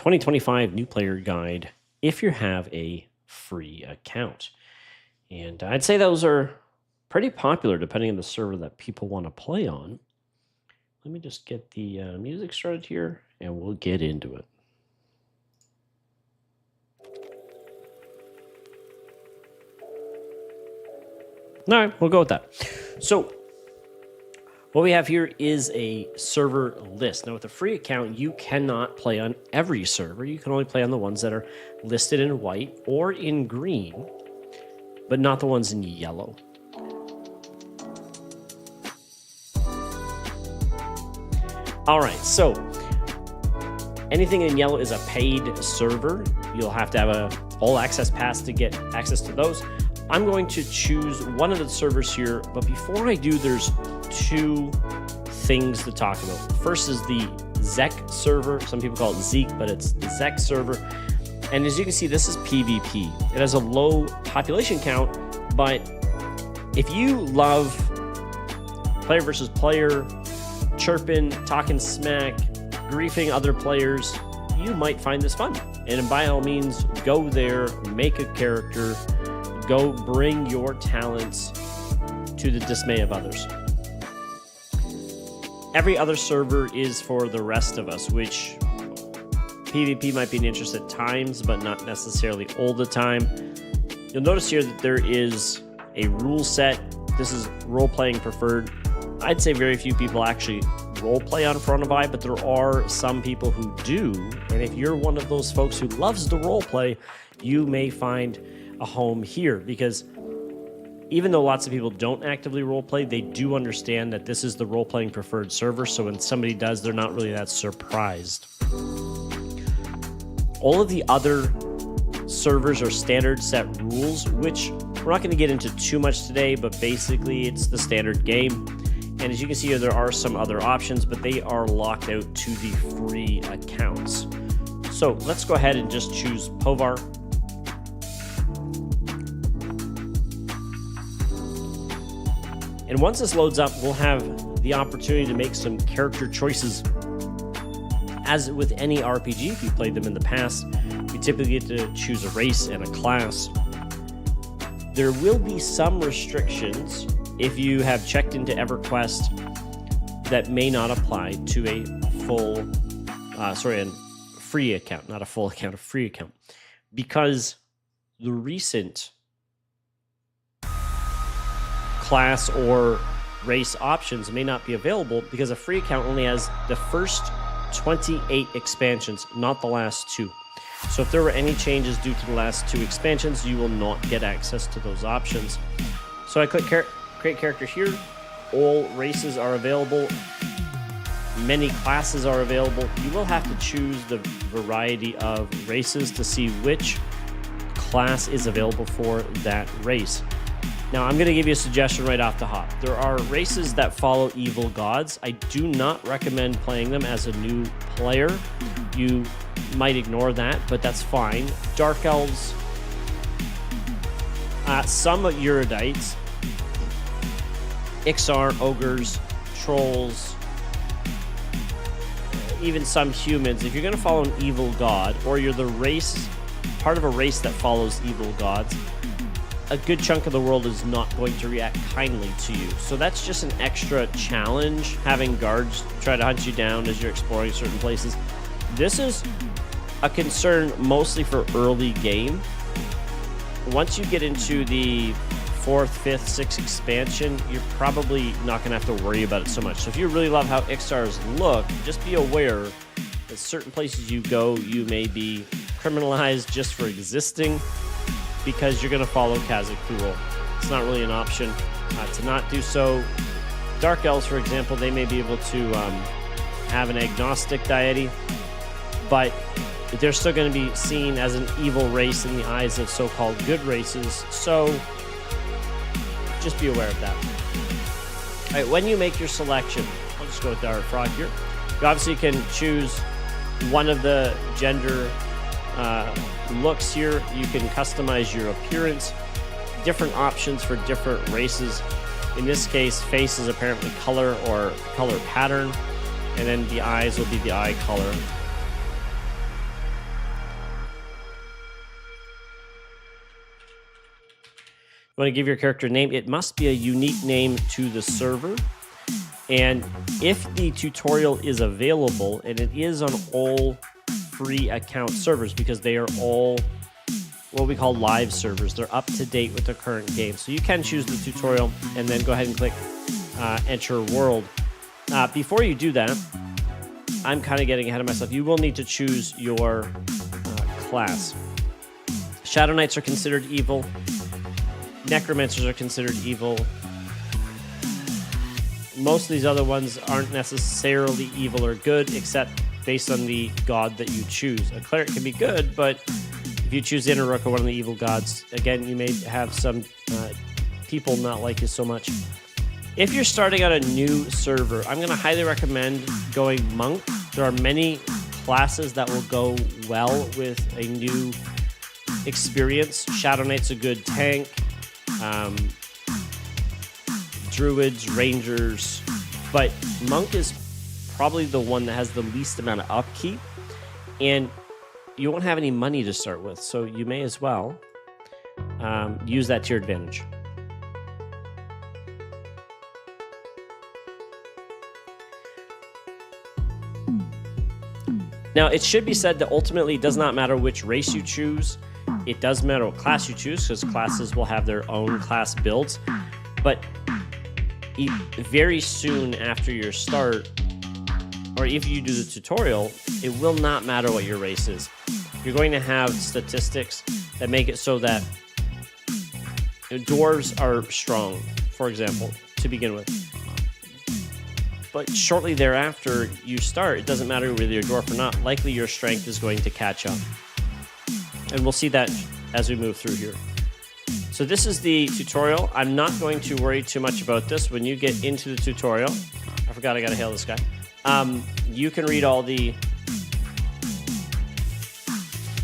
2025 new player guide if you have a free account. And I'd say those are pretty popular depending on the server that people want to play on. Let me just get the music started here and we'll get into it. All right, we'll go with that. So what we have here is a server list. Now, with a free account, you cannot play on every server. You can only play on the ones that are listed in white or in green, but not the ones in yellow. All right, so anything in yellow is a paid server. You'll have to have a all-access pass to get access to those. I'm going to choose one of the servers here, but before I do, there's two things to talk about. First is the Zek server. Some people call it Zeke, but it's the Zek server. And as you can see, this is PvP. It has a low population count, but if you love player versus player, chirping, talking smack, griefing other players, you might find this fun. And by all means, go there, make a character, go bring your talents to the dismay of others. Every other server is for the rest of us, which PvP might be an interest at times, but not necessarily all the time. You'll notice here that there is a rule set. This is role-playing preferred. I'd say very few people actually role-play on Coronavi, but there are some people who do. And if you're one of those folks who loves to role-play, you may find a home here, because even though lots of people don't actively roleplay, they do understand that this is the role-playing preferred server, so when somebody does, they're not really that surprised. All of the other servers are standard set rules, which we're not going to get into too much today, but basically it's the standard game. And as you can see here, there are some other options, but they are locked out to the free accounts. So let's go ahead and just choose Povar. And once this loads up, we'll have the opportunity to make some character choices. As with any RPG, if you played them in the past, you typically get to choose a race and a class. There will be some restrictions if you have checked into EverQuest that may not apply to a free account, not a full account, a free account, because the recent class or race options may not be available because a free account only has the first 28 expansions, not the last two. So if there were any changes due to the last two expansions, you will not get access to those options. So I click create character here. All races are available. Many classes are available. You will have to choose the variety of races to see which class is available for that race. Now, I'm going to give you a suggestion right off the hop. There are races that follow evil gods. I do not recommend playing them as a new player. You might ignore that, but that's fine. Dark elves, some Erudites, Ixar, ogres, trolls, even some humans. If you're going to follow an evil god, or you're the race, part of a race that follows evil gods, a good chunk of the world is not going to react kindly to you. So that's just an extra challenge, having guards try to hunt you down as you're exploring certain places. This is a concern mostly for early game. Once you get into the 4th, 5th, 6th expansion, you're probably not going to have to worry about it so much. So if you really love how Ixars look, just be aware that certain places you go, you may be criminalized just for existing, because you're going to follow Kazakh rule. It's not really an option to not do so. Dark elves, for example, they may be able to have an agnostic deity, but they're still going to be seen as an evil race in the eyes of so-called good races. So just be aware of that. All right, when you make your selection, I'll just go with Dire Frog here. You obviously can choose one of the gender looks here. You can customize your appearance, different options for different races. In this case, face is apparently color or color pattern, and then the eyes will be the eye color. You want to give your character a name. It must be a unique name to the server. And if the tutorial is available, and it is on all free account servers because they are all what we call live servers. They're up to date with the current game. So you can choose the tutorial and then go ahead and click enter world. Before you do that, I'm kind of getting ahead of myself. You will need to choose your class. Shadow Knights are considered evil. Necromancers are considered evil. Most of these other ones aren't necessarily evil or good, except based on the god that you choose. A cleric can be good, but if you choose Innerrook or one of the evil gods, again, you may have some people not like you so much. If you're starting out a new server, I'm going to highly recommend going Monk. There are many classes that will go well with a new experience. Shadow Knight's a good tank. Druids, Rangers, but Monk is probably the one that has the least amount of upkeep, and you won't have any money to start with, so you may as well use that to your advantage. Now, it should be said that ultimately it does not matter which race you choose. It does matter what class you choose, because classes will have their own class builds, but very soon after your start, or if you do the tutorial, it will not matter what your race is. You're going to have statistics that make it so that dwarves are strong, for example, to begin with. But shortly thereafter you start, it doesn't matter whether you're a dwarf or not, likely your strength is going to catch up. And we'll see that as we move through here. So this is the tutorial. I'm not going to worry too much about this. When you get into the tutorial, I forgot I gotta hail this guy. You can read all the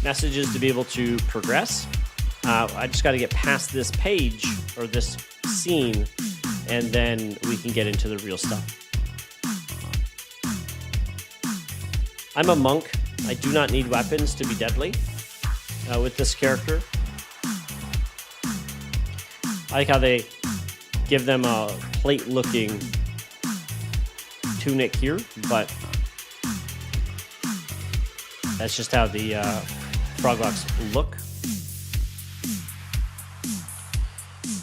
messages to be able to progress. I just got to get past this page or this scene, and then we can get into the real stuff. I'm a monk. I do not need weapons to be deadly with this character. I like how they give them a plate-looking tunic here, but that's just how the froglocks look.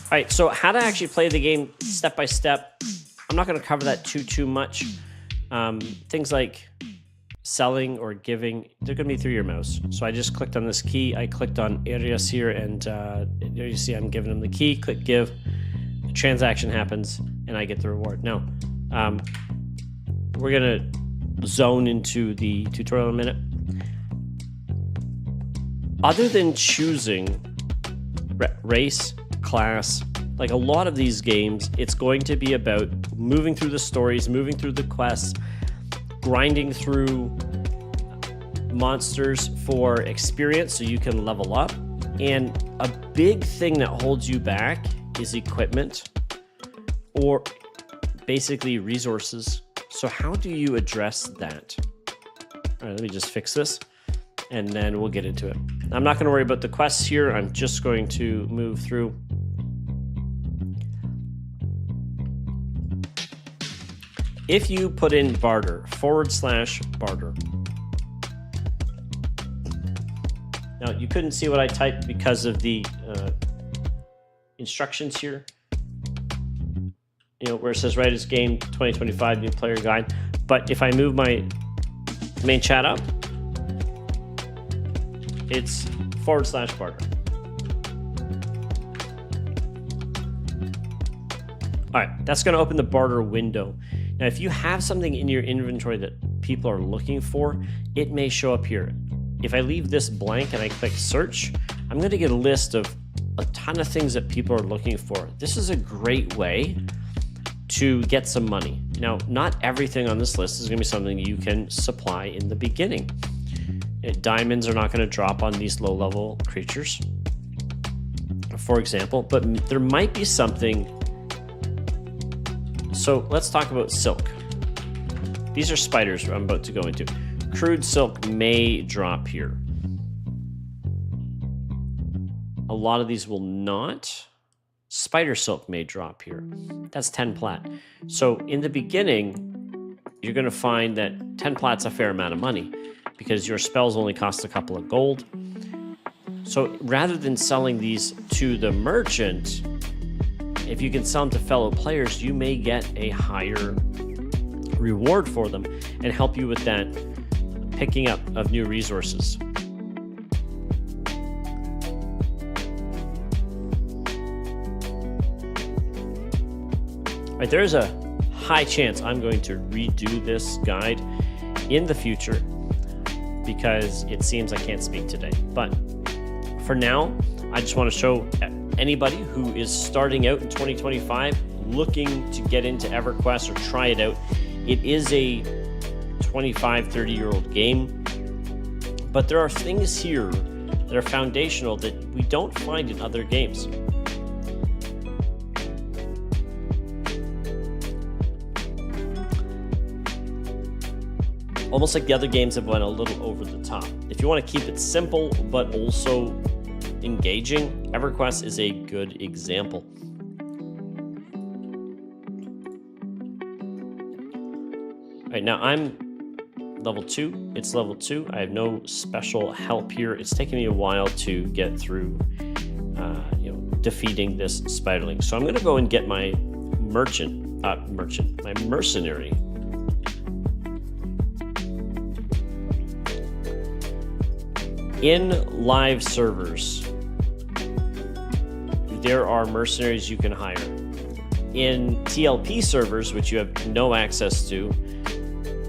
All right, so how to actually play the game step by step. I'm not going to cover that too much. Things like selling or giving, they're going to be through your mouse. So I just clicked on this key. I clicked on areas here, and there you see I'm giving them the key. Click give. The transaction happens, and I get the reward. Now, we're going to zone into the tutorial in a minute. Other than choosing race, class, like a lot of these games, it's going to be about moving through the stories, moving through the quests, grinding through monsters for experience so you can level up. And a big thing that holds you back is equipment, or basically resources. So how do you address that? All right, let me just fix this, and then we'll get into it. I'm not going to worry about the quests here. I'm just going to move through. If you put in barter, /barter. Now, you couldn't see what I typed because of the instructions here. You know, where it says Writer's Game 2025 New Player Guide. But if I move my main chat up, it's /barter. All right, that's going to open the barter window. Now, if you have something in your inventory that people are looking for, it may show up here. If I leave this blank and I click search, I'm going to get a list of a ton of things that people are looking for. This is a great way to get some money. Now, not everything on this list is going to be something you can supply in the beginning. Diamonds are not going to drop on these low-level creatures, for example, but there might be something. So let's talk about silk. These are spiders I'm about to go into. Crude silk may drop here. A lot of these will not. spider silk may drop here. That's 10 plat. So in the beginning, you're going to find that 10 plat's a fair amount of money because your spells only cost a couple of gold. So rather than selling these to the merchant, if you can sell them to fellow players, you may get a higher reward for them and help you with that picking up of new resources. All right, there's a high chance I'm going to redo this guide in the future because it seems I can't speak today. But for now, I just want to show anybody who is starting out in 2025 looking to get into EverQuest or try it out. It is a 25, 30-year-old game, but there are things here that are foundational that we don't find in other games. Almost like the other games have went a little over the top. If you want to keep it simple but also engaging, EverQuest is a good example. All right, now I'm level 2. It's level 2. I have no special help here. It's taken me a while to get through defeating this spiderling. So I'm going to go and get my my mercenary. In live servers, there are mercenaries you can hire. In TLP servers, which you have no access to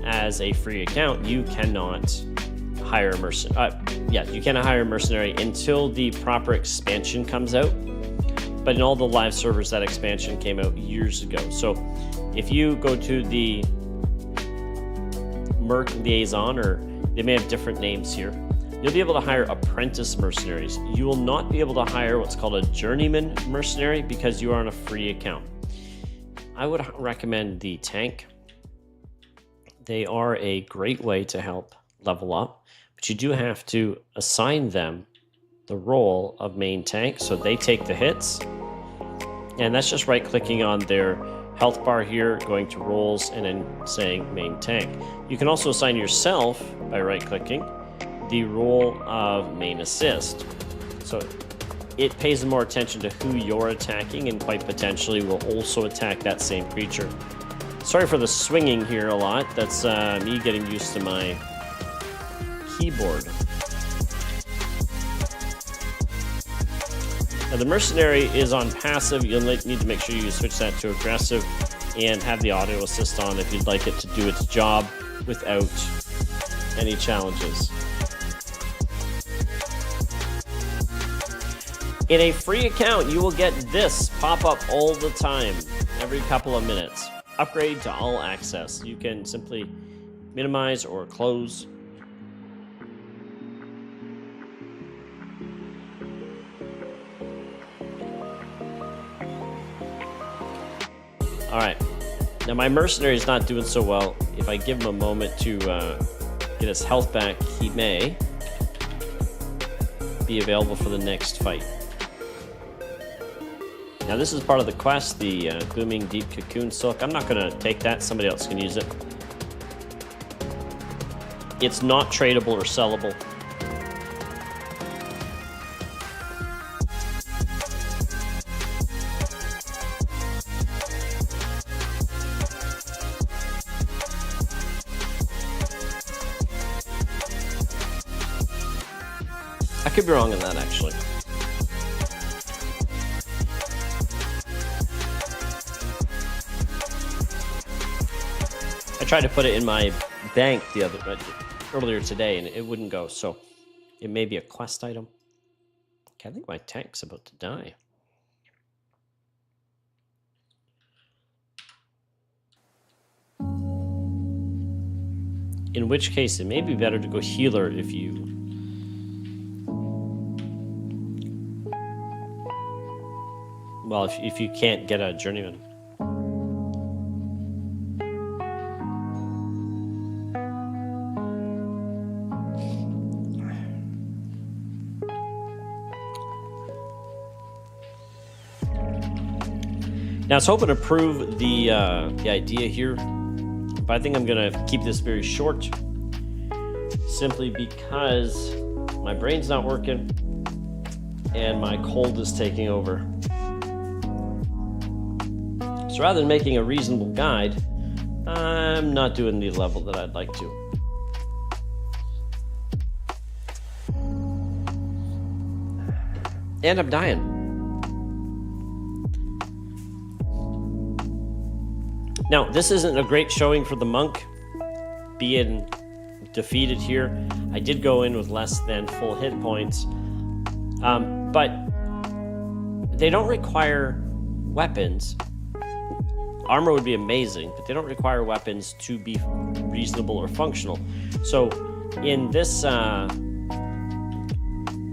as a free account, you cannot hire a mercenary. You cannot hire a mercenary until the proper expansion comes out. But in all the live servers, that expansion came out years ago. So if you go to the Merc Liaison, or they may have different names here, you'll be able to hire apprentice mercenaries. You will not be able to hire what's called a journeyman mercenary because you are on a free account. I would recommend the tank. They are a great way to help level up, but you do have to assign them the role of main tank so they take the hits. And that's just right-clicking on their health bar here, going to roles, and then saying main tank. You can also assign yourself by right-clicking the role of main assist. So it pays more attention to who you're attacking and quite potentially will also attack that same creature. Sorry for the swinging here a lot. That's me getting used to my keyboard. Now the mercenary is on passive. You'll need to make sure you switch that to aggressive and have the auto assist on if you'd like it to do its job without any challenges. In a free account, you will get this pop up all the time, every couple of minutes. Upgrade to all access. You can simply minimize or close. All right. Now my mercenary is not doing so well. If I give him a moment to get his health back, he may be available for the next fight. Now this is part of the quest, the Booming Deep Cocoon Silk. I'm not going to take that. Somebody else can use it. It's not tradable or sellable. I could be wrong on that, actually. I tried to put it in my bank earlier today, and it wouldn't go. So it may be a quest item. Okay, I think my tank's about to die. In which case, it may be better to go healer if you... Well, if you can't get a journeyman. Now, I was hoping to prove the idea here, but I think I'm going to keep this very short, simply because my brain's not working and my cold is taking over. So rather than making a reasonable guide, I'm not doing the level that I'd like to. And I'm dying. Now, this isn't a great showing for the monk being defeated here. I did go in with less than full hit points, but they don't require weapons. Armor would be amazing, but they don't require weapons to be reasonable or functional. So in this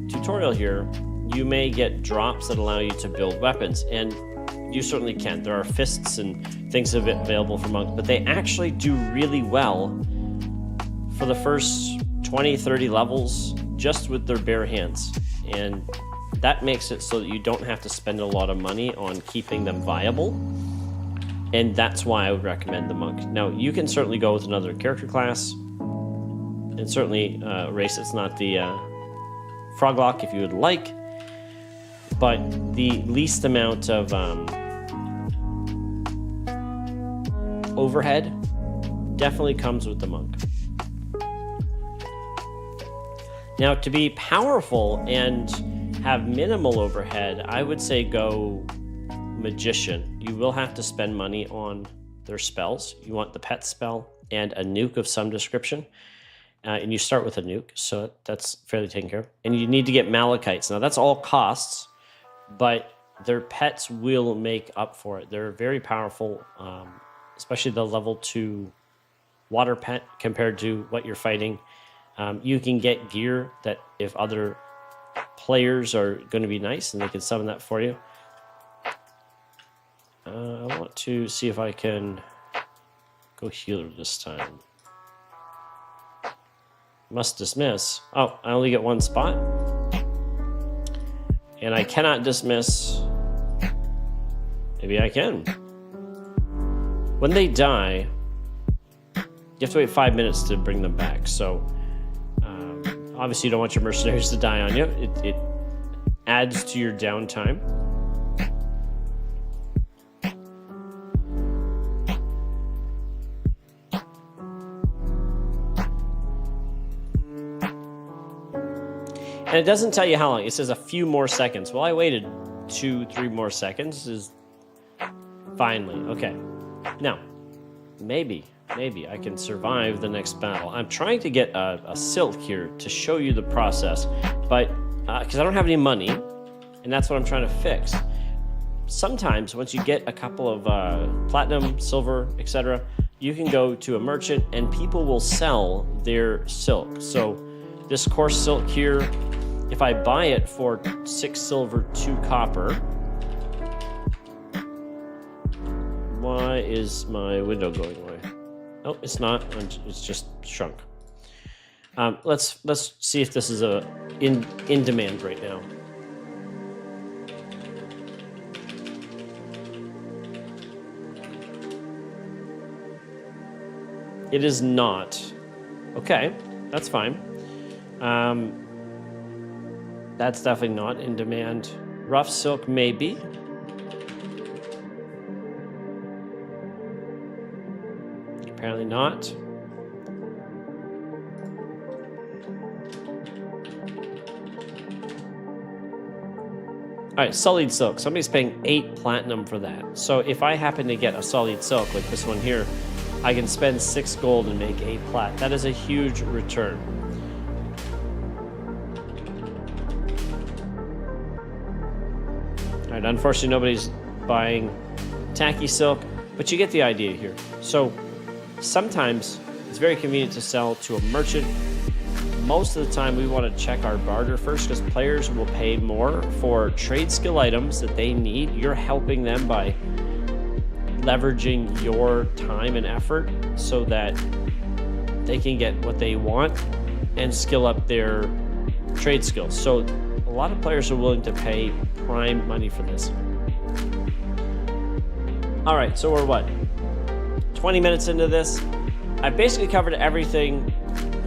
tutorial here, you may get drops that allow you to build weapons, and you certainly can. There are fists and things available for monks, but they actually do really well for the first 20, 30 levels just with their bare hands. And that makes it so that you don't have to spend a lot of money on keeping them viable. And that's why I would recommend the monk. Now, you can certainly go with another character class, and certainly a race that's not the Froglock if you would like. But the least amount of overhead definitely comes with the monk. Now, to be powerful and have minimal overhead, I would say go Magician. You will have to spend money on their spells. You want the pet spell and a nuke of some description. And you start with a nuke, so that's fairly taken care of. And you need to get Malachites. Now, that's all costs, but their pets will make up for it. They're very powerful, especially the level 2 water pet compared to what you're fighting. You can get gear that if other players are going to be nice, and they can summon that for you. I want to see if I can go healer this time. Must dismiss. Oh, I only get one spot. And I cannot dismiss. Maybe I can. When they die, you have to wait 5 minutes to bring them back. So, obviously you don't want your mercenaries to die on you. It adds to your downtime. And it doesn't tell you how long. It says a few more seconds. Well, I waited 2-3 more seconds. Is finally okay. Now, maybe I can survive the next battle. I'm trying to get a silk here to show you the process, but because I don't have any money, and that's what I'm trying to fix. Sometimes once you get a couple of platinum, silver, etc., you can go to a merchant and people will sell their silk. So this coarse silk here, if I buy it for 6 silver, 2 copper. Why is my window going away? Oh, it's not. It's just shrunk. Let's see if this is in demand right now. It is not. Okay, that's fine. That's definitely not in demand. Rough silk, maybe. Apparently not. All right, sullied silk. Somebody's paying 8 platinum for that. So if I happen to get a sullied silk like this one here, I can spend 6 gold and make 8 plat. That is a huge return. All right, unfortunately, nobody's buying tacky silk, but you get the idea here. So sometimes it's very convenient to sell to a merchant. Most of the time we want to check our barter first because players will pay more for trade skill items that they need. You're helping them by leveraging your time and effort so that they can get what they want and skill up their trade skills. So a lot of players are willing to pay prime money for this. All right, so we're what? 20 minutes into this. I've basically covered everything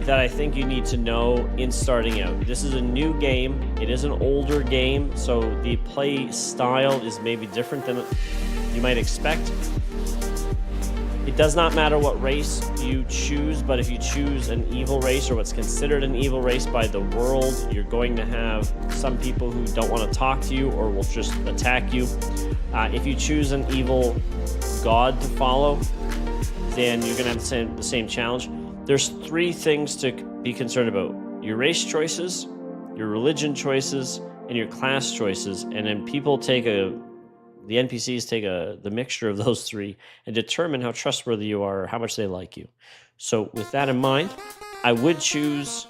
that I think you need to know in starting out. This is a new game. It is an older game, so the play style is maybe different than you might expect. It does not matter what race you choose, but if you choose an evil race or what's considered an evil race by the world, you're going to have some people who don't want to talk to you or will just attack you. If you choose an evil god to follow, then you're going to have the same challenge. There's 3 things to be concerned about: your race choices, your religion choices, and your class choices. And then people take the NPCs take the mixture of those 3 and determine how trustworthy you are or how much they like you. So with that in mind, I would choose,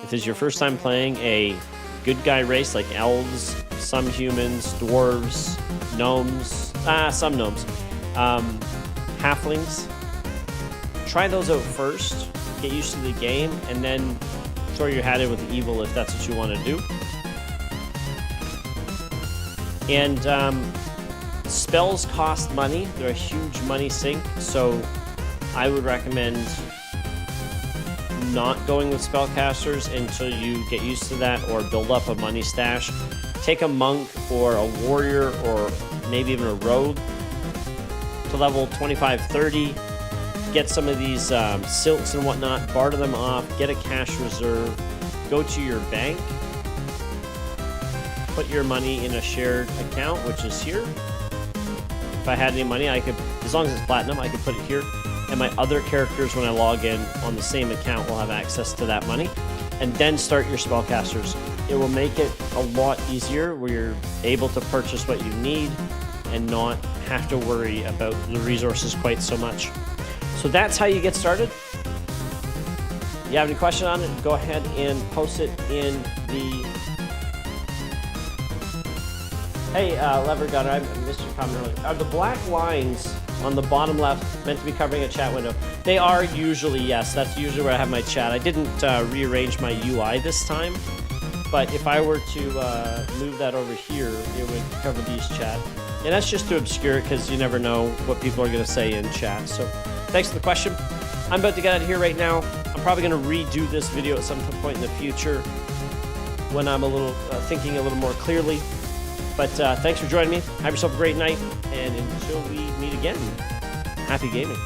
if this is your first time playing, a good guy race like elves, some humans, dwarves, gnomes, some gnomes, halflings. Try those out first, get used to the game, and then throw your hat in with evil if that's what you want to do. And spells cost money. They're a huge money sink, so I would recommend not going with spellcasters until you get used to that or build up a money stash. Take a monk or a warrior or maybe even a rogue to level 25-30. Get some of these silks and whatnot, barter them off, get a cash reserve, go to your bank, put your money in a shared account, which is here. If I had any money, I could, as long as it's platinum, I could put it here. And my other characters, when I log in on the same account, will have access to that money. And then start your spellcasters. It will make it a lot easier where you're able to purchase what you need and not have to worry about the resources quite so much. So that's how you get started. If you have any question on it, go ahead and post it in the... Hey, Lever Gunner, I missed your comment earlier. Are the black lines on the bottom left meant to be covering a chat window? They are usually, yes. That's usually where I have my chat. I didn't rearrange my UI this time, but if I were to move that over here, it would cover these chat. And that's just to obscure it because you never know what people are going to say in chat. So thanks for the question. I'm about to get out of here right now. I'm probably going to redo this video at some point in the future when I'm a little thinking a little more clearly. But thanks for joining me. Have yourself a great night. And until we meet again, happy gaming.